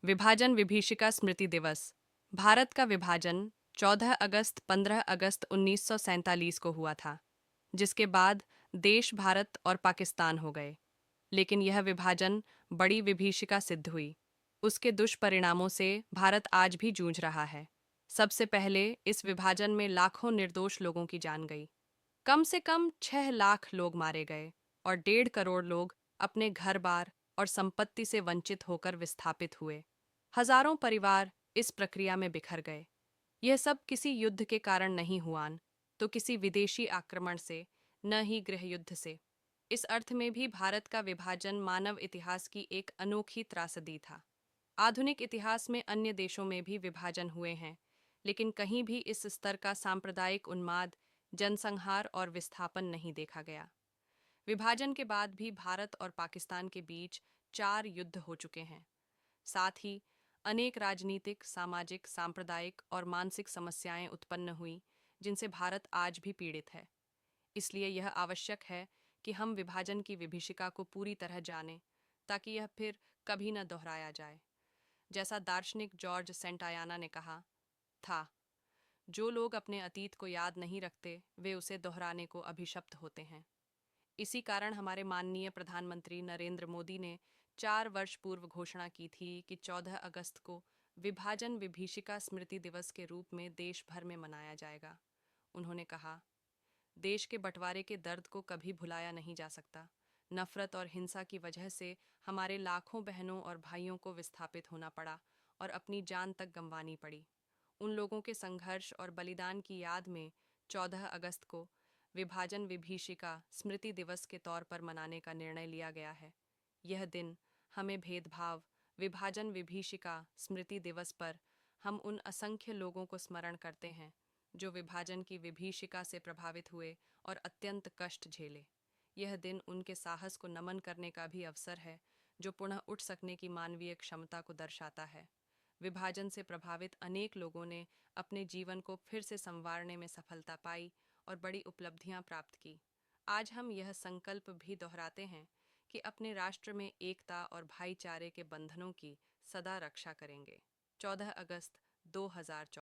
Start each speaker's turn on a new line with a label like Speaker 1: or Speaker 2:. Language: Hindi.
Speaker 1: विभाजन विभीषिका स्मृति दिवस। भारत का विभाजन 14 अगस्त 15 अगस्त 1947 को हुआ था, जिसके बाद देश भारत और पाकिस्तान हो गए। लेकिन यह विभाजन बड़ी विभीषिका सिद्ध हुई। उसके दुष्परिणामों से भारत आज भी जूझ रहा है। सबसे पहले इस विभाजन में लाखों निर्दोष लोगों की जान गई। कम से कम 6 लाख लोग मारे गए और 1.5 करोड़ लोग अपने घर बार और संपत्ति से वंचित होकर विस्थापित हुए। हजारों परिवार इस प्रक्रिया में बिखर गए। यह सब किसी युद्ध के कारण नहीं हुआ, तो किसी विदेशी आक्रमण से, न ही गृह युद्ध से। इस अर्थ में भी भारत का विभाजन मानव इतिहास की एक अनोखी त्रासदी था। आधुनिक इतिहास में अन्य देशों में भी विभाजन हुए हैं, लेकिन कहीं भी इस स्तर का सांप्रदायिक उन्माद, जनसंहार और विस्थापन नहीं देखा गया। विभाजन के बाद भी भारत और पाकिस्तान के बीच 4 युद्ध हो चुके हैं। साथ ही अनेक राजनीतिक, सामाजिक, सांप्रदायिक और मानसिक समस्याएं उत्पन्न हुई, जिनसे भारत आज भी पीड़ित है। इसलिए यह आवश्यक है कि हम विभाजन की विभीषिका को पूरी तरह जानें, ताकि यह फिर कभी न दोहराया जाए। जैसा दार्शनिक जॉर्ज सेंटायाना ने कहा था, जो लोग अपने अतीत को याद नहीं रखते, वे उसे दोहराने को अभिशप्त होते हैं। इसी कारण हमारे माननीय प्रधानमंत्री नरेंद्र मोदी ने 4 वर्ष पूर्व घोषणा की थी कि 14 अगस्त को विभाजन विभीषिका स्मृति दिवस के रूप में देश भर में मनाया जाएगा। उन्होंने कहा, देश के बंटवारे के दर्द को कभी भुलाया नहीं जा सकता। नफरत और हिंसा की वजह से हमारे लाखों बहनों और भाइयों को विस्थापित होना पड़ा और अपनी जान तक गंवानी पड़ी। उन लोगों के संघर्ष और बलिदान की याद में 14 अगस्त को विभाजन विभीषिका स्मृति दिवस के तौर पर मनाने का निर्णय लिया गया है। यह दिन हमें भेदभाव, विभाजन विभीषिका स्मृति दिवस पर हम उन असंख्य लोगों को स्मरण करते हैं जो विभाजन की विभीषिका से प्रभावित हुए और अत्यंत कष्ट झेले। यह दिन उनके साहस को नमन करने का भी अवसर है, जो पुनः उठ सकने की मानवीय क्षमता को दर्शाता है। विभाजन से प्रभावित अनेक लोगों ने अपने जीवन को फिर से संवारने में सफलता पाई और बड़ी उपलब्धियां प्राप्त की। आज हम यह संकल्प भी दोहराते हैं कि अपने राष्ट्र में एकता और भाईचारे के बंधनों की सदा रक्षा करेंगे। 14 अगस्त 2024।